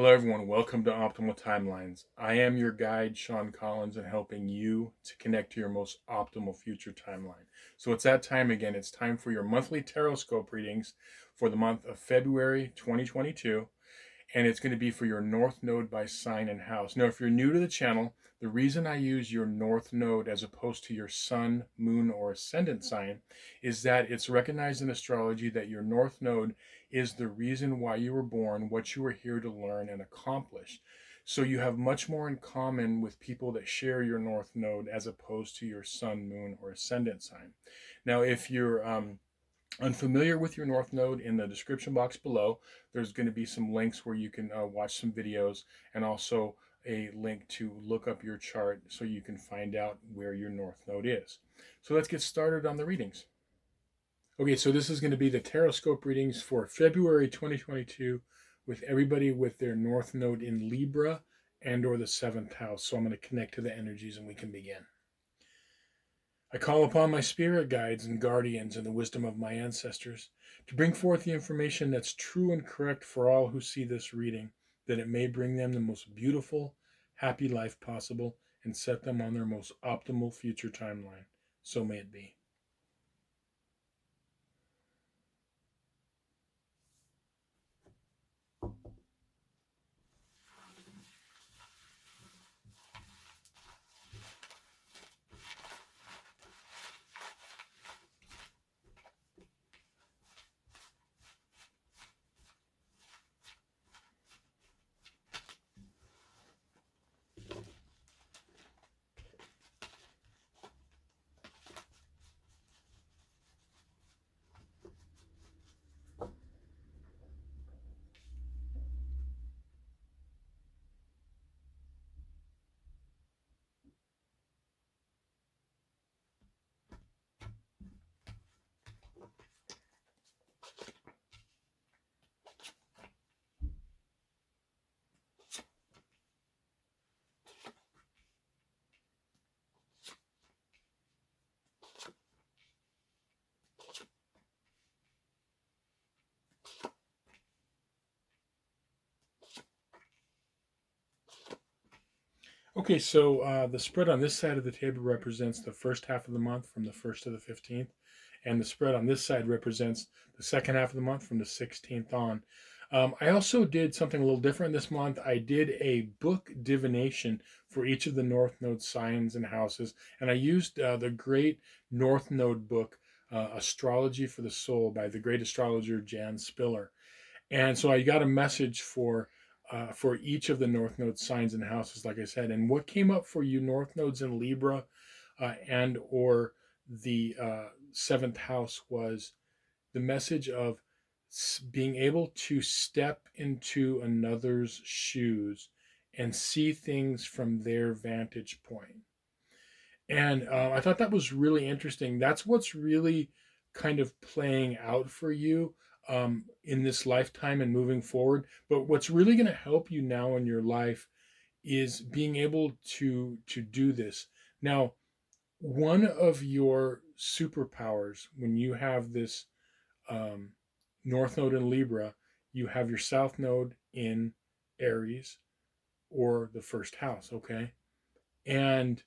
Hello, everyone. Welcome to Optimal Timelines. I am your guide, Sean Collins, and helping you to connect to your most optimal future timeline. So it's that time again. It's time for your monthly Tarotscope readings for the month of February 2022. And it's going to be for your North Node by sign and house. Now, if you're new to the channel, the reason I use your North Node as opposed to your Sun, Moon, or Ascendant sign is that it's recognized in astrology that your North Node is the reason why you were born, what you were here to learn and accomplish. So you have much more in common with people that share your North Node as opposed to your Sun, Moon, or Ascendant sign. Now, if you're unfamiliar with your North Node, in the description box below, there's going to be some links where you can watch some videos, and also a link to look up your chart so you can find out where your North Node is. So let's get started on the readings. Okay, so this is going to be the Tarotscope readings for February 2022 with everybody with their North Node in Libra and or the 7th house. So I'm going to connect to the energies and we can begin. I call upon my spirit guides and guardians and the wisdom of my ancestors to bring forth the information that's true and correct for all who see this reading, that it may bring them the most beautiful, happy life possible and set them on their most optimal future timeline. So may it be. Okay, so the spread on this side of the table represents the first half of the month from the 1st to the 15th, and the spread on this side represents the second half of the month from the 16th on. I also did something a little different this month. I did a book divination for each of the North Node signs and houses, and I used the great North Node book, Astrology for the Soul, by the great astrologer Jan Spiller. And so I got a message for each of the North Node signs and houses, like I said. And what came up for you North Nodes in Libra and or the 7th house was the message of being able to step into another's shoes and see things from their vantage point. And I thought that was really interesting. That's what's really kind of playing out for you in this lifetime and moving forward. But what's really going to help you now in your life is being able to do this. Now, one of your superpowers when you have this North Node in Libra, you have your South Node in Aries or the first house, okay? And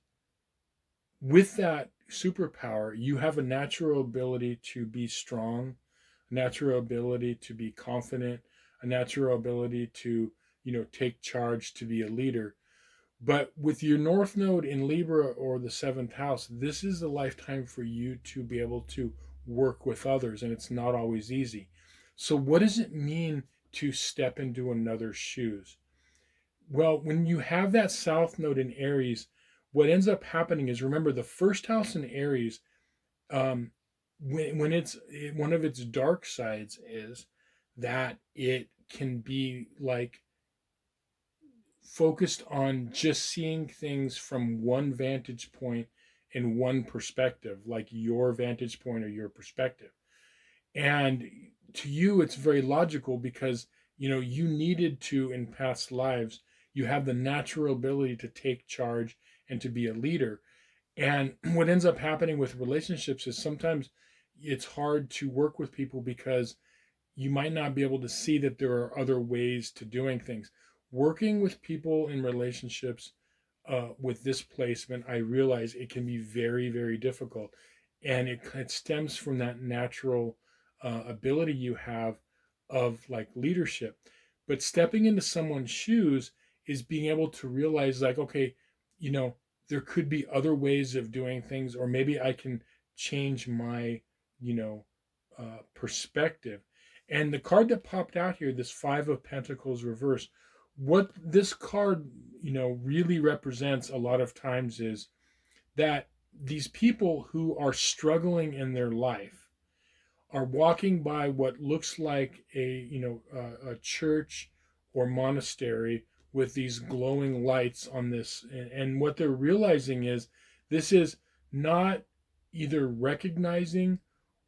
with that superpower, you have a natural ability to be strong, a natural ability to be confident, a natural ability to, take charge, to be a leader. But with your North Node in Libra or the 7th house, this is a lifetime for you to be able to work with others, and it's not always easy. So, what does it mean to step into another's shoes? Well, when you have that South Node in Aries, what ends up happening is, remember, the first house in Aries, um, when it's one of its dark sides is that it can be like focused on just seeing things from one vantage point in one perspective, like your vantage point or your perspective. And to you, it's very logical because, you needed to, in past lives, you have the natural ability to take charge and to be a leader. And what ends up happening with relationships is sometimes it's hard to work with people because you might not be able to see that there are other ways to doing things. working with people in relationships with this placement, I realize it can be very, very difficult. And it stems from that natural ability you have of like leadership. But stepping into someone's shoes is being able to realize, like, okay, you know, there could be other ways of doing things, or maybe I can change my, you know, perspective. And the card that popped out here, this Five of Pentacles reverse, what this card, really represents a lot of times is that these people who are struggling in their life are walking by what looks like a church or monastery with these glowing lights on this, and what they're realizing is this is not either recognizing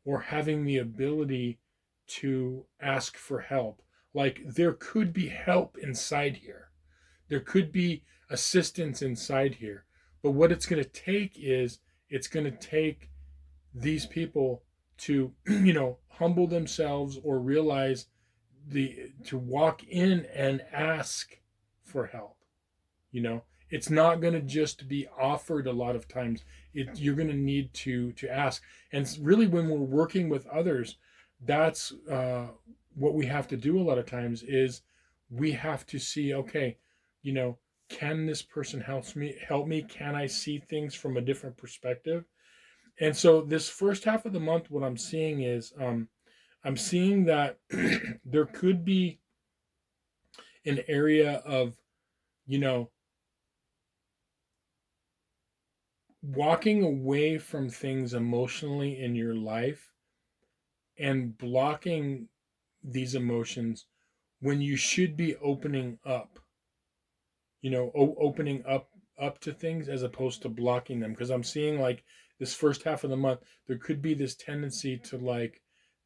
or having the ability to ask for help. Like, there could be help inside here, there could be assistance inside here, but what it's going to take is it's going to take these people to humble themselves, or realize the to walk in and ask for help. It's not going to just be offered. A lot of times you're going to need to ask. And really, when we're working with others, that's what we have to do a lot of times is we have to see, okay, you know can this person help me? Can I see things from a different perspective? And so this first half of the month, what I'm seeing is, I'm seeing that there could be an area of, you know, walking away from things emotionally in your life and blocking these emotions when you should be opening up, opening up to things as opposed to blocking them. Because I'm seeing, like, this first half of the month, there could be this tendency to, like,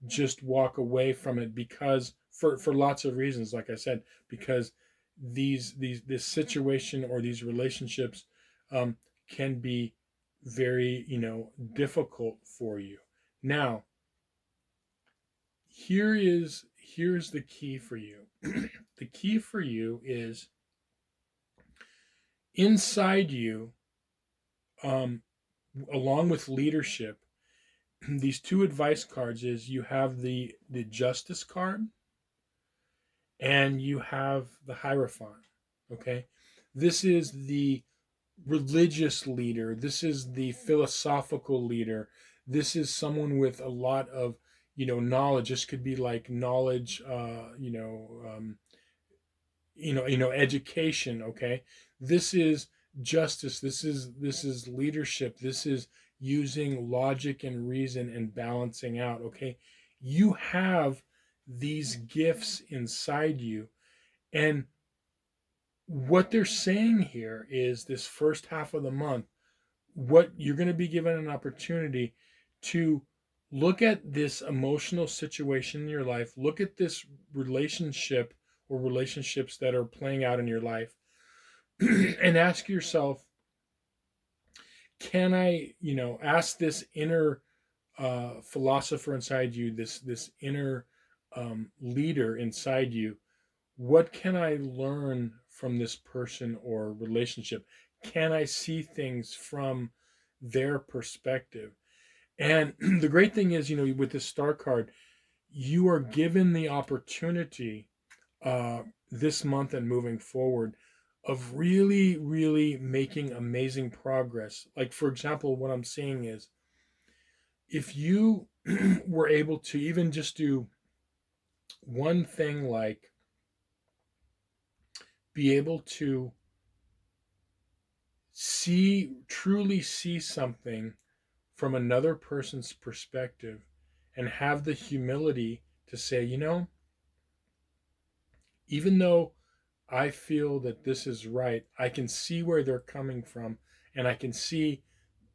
just walk away from it, because for lots of reasons, like I said, because this situation or these relationships um, can be very difficult for you. Now, here's the key for you. The key for you is inside you, um, along with leadership. These two advice cards is, you have the Justice card and you have the Hierophant. Okay, this is the religious leader, this is the philosophical leader, this is someone with a lot of knowledge. This could be like knowledge, education. Okay, this is justice, this is leadership, this is using logic and reason and balancing out. Okay, you have these gifts inside you. And what they're saying here is, this first half of the month, what you're going to be given an opportunity to look at this emotional situation in your life, look at this relationship or relationships that are playing out in your life, and ask yourself, can I, ask this inner philosopher inside you, this inner leader inside you, what can I learn from this person or relationship? Can I see things from their perspective? And the great thing is, with this star card, you are given the opportunity this month and moving forward of really, really making amazing progress. Like, for example, what I'm seeing is, if you were able to even just do one thing, like be able to truly see something from another person's perspective, and have the humility to say, even though I feel that this is right, I can see where they're coming from, and I can see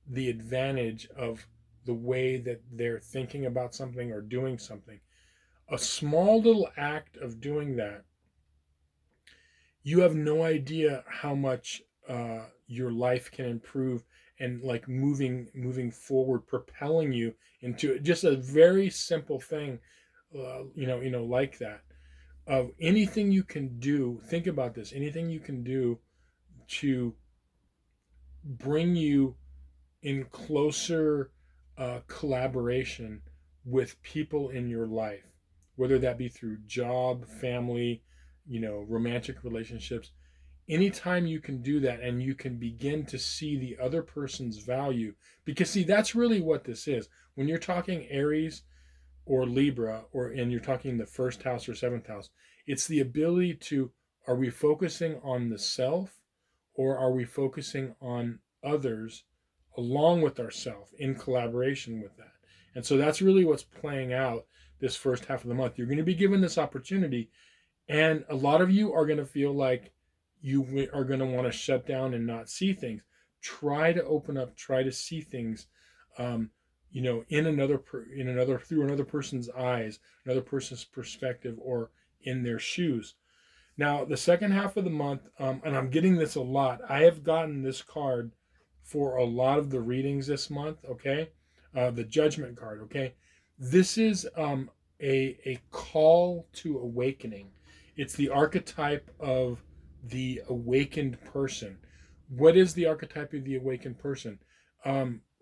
the advantage of the way that they're thinking about something or doing something. A small little act of doing that, you have no idea how much your life can improve, and, like, moving forward, propelling you into just a very simple thing, like that. of anything you can do. Think about this. Anything you can do to bring you in closer collaboration with people in your life, whether that be through job, family, romantic relationships. Anytime you can do that and you can begin to see the other person's value, because see, that's really what this is. When you're talking Aries or Libra, and you're talking the first house or seventh house, it's the ability to, are we focusing on the self, or are we focusing on others along with ourself in collaboration with that? And so that's really what's playing out this first half of the month. You're going to be given this opportunity, and a lot of you are going to feel like you are going to want to shut down and not see things. Try to open up, try to see things, in another through another person's eyes, another person's perspective, or in their shoes. Now, the second half of the month, and I'm getting this a lot. I have gotten this card for a lot of the readings this month. Okay, the Judgment card. Okay, this is a call to awakening. It's the archetype of the awakened person. What is the archetype of the awakened person?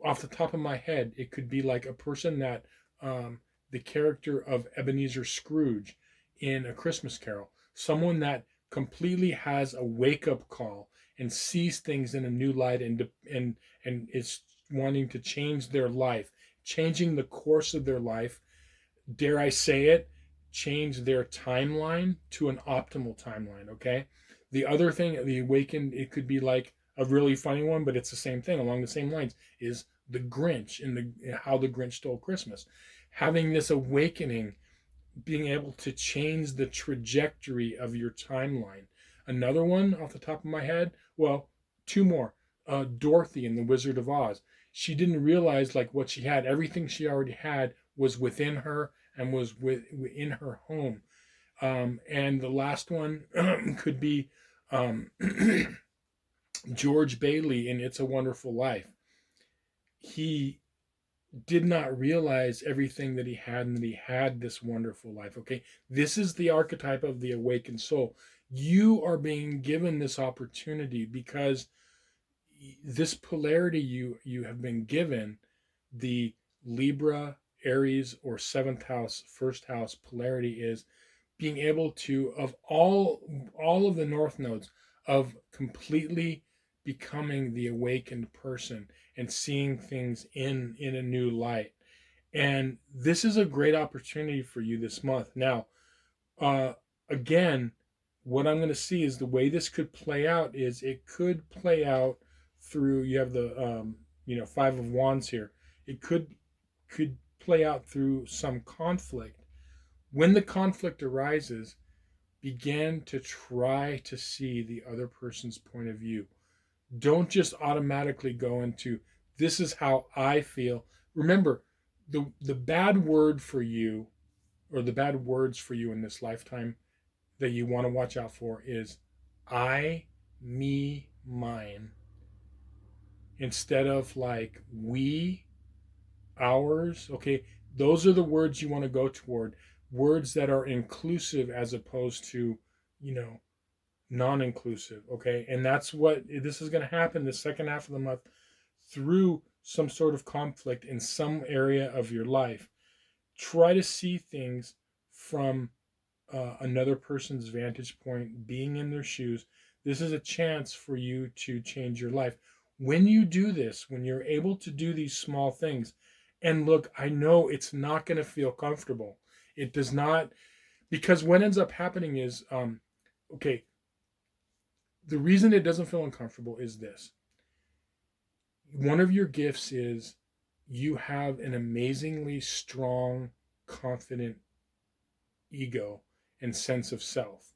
Off the top of my head, it could be like a person that the character of Ebenezer Scrooge in A Christmas Carol, someone that completely has a wake-up call and sees things in a new light, and is wanting to change their life, changing the course of their life, dare I say it, change their timeline to an optimal timeline. Okay, the other thing, the awakened, it could be like a really funny one, but it's the same thing along the same lines, is the Grinch in the How the Grinch Stole Christmas. Having this awakening, being able to change the trajectory of your timeline. Another one off the top of my head, well, two more. Dorothy in The Wizard of Oz. She didn't realize like what she had. Everything she already had was within her and was within her home. And the last one could be George Bailey in It's a Wonderful Life. He did not realize everything that he had, and that he had this wonderful life. Okay, this is the archetype of the awakened soul. You are being given this opportunity because this polarity you have been given, the Libra, Aries, or seventh house, first house polarity, is being able to, of all of the north nodes, of completely becoming the awakened person and seeing things in a new light. And this is a great opportunity for you this month. Now, again, what I'm going to see is the way this could play out is it could play out through, you have the Five of Wands here. It could play out through some conflict. When the conflict arises, begin to try to see the other person's point of view. Don't just automatically go into, this is how I feel. Remember, the bad word for you, or the bad words for you in this lifetime that you want to watch out for, is I, me, mine, instead of like we, ours. Okay, those are the words you want to go toward. Words that are inclusive as opposed to, non-inclusive. Okay, and that's what this is going to happen the second half of the month, through some sort of conflict in some area of your life. Try to see things from another person's vantage point, being in their shoes. This is a chance for you to change your life. When you do this, when you're able to do these small things, and look, I know it's not going to feel comfortable. It does not, because what ends up happening is, okay, the reason it doesn't feel uncomfortable is this. One of your gifts is you have an amazingly strong, confident ego and sense of self.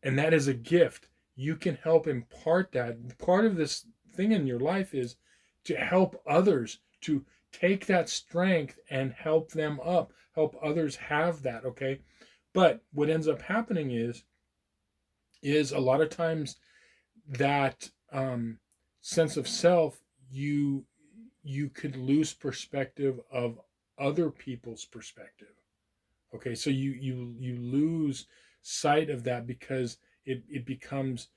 And that is a gift. You can help impart that. Part of this thing in your life is to help others, to take that strength and help them up, help others have that. Okay. But what ends up happening is a lot of times that sense of self, you could lose perspective of other people's perspective. Okay, so you lose sight of that because it becomes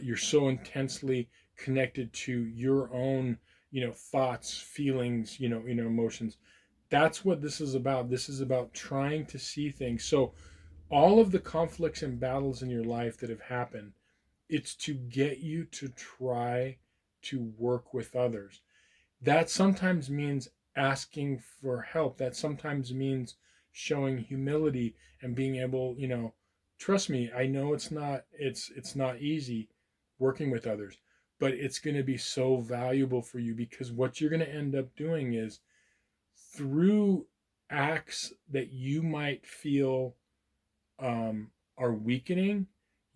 you're so intensely connected to your own, thoughts, feelings, emotions. That's what this is about. This is about trying to see things. So all of the conflicts and battles in your life that have happened, it's to get you to try to work with others. That sometimes means asking for help. That sometimes means showing humility and being able, trust me, I know it's not easy working with others, but it's going to be so valuable for you, because what you're going to end up doing is, through acts that you might feel are weakening,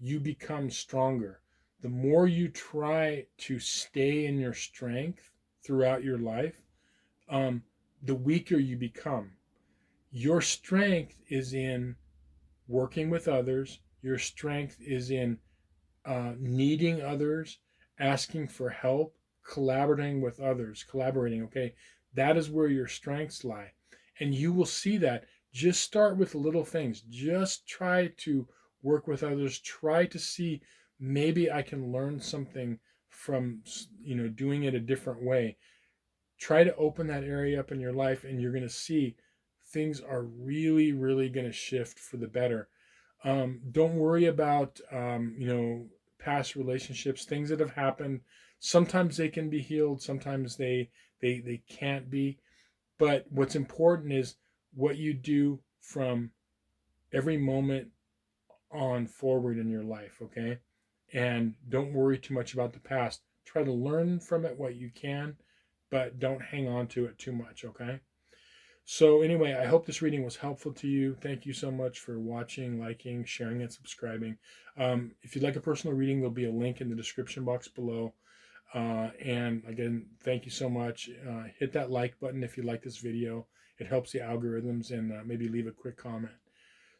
you become stronger. The more you try to stay in your strength throughout your life, um, the weaker you become. Your strength is in working with others. Your strength is in needing others, asking for help, collaborating with others, collaborating. Okay, that is where your strengths lie, and you will see that. Just start with little things. Just try to work with others. Try to see, maybe I can learn something from doing it a different way. Try to open that area up in your life, and you're going to see things are really, really going to shift for the better. Don't worry about past relationships, things that have happened. Sometimes they can be healed, sometimes they can't be. But what's important is what you do from every moment on forward in your life. Okay, and don't worry too much about the past. Try to learn from it what you can, but don't hang on to it too much. Okay. So anyway, I hope this reading was helpful to you. Thank you so much for watching, liking, sharing, and subscribing. If you'd like a personal reading, there'll be a link in the description box below. And again, thank you so much. Hit that like button if you like this video. It helps the algorithms, and maybe leave a quick comment.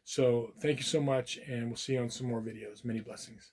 So thank you so much, and we'll see you on some more videos. Many blessings.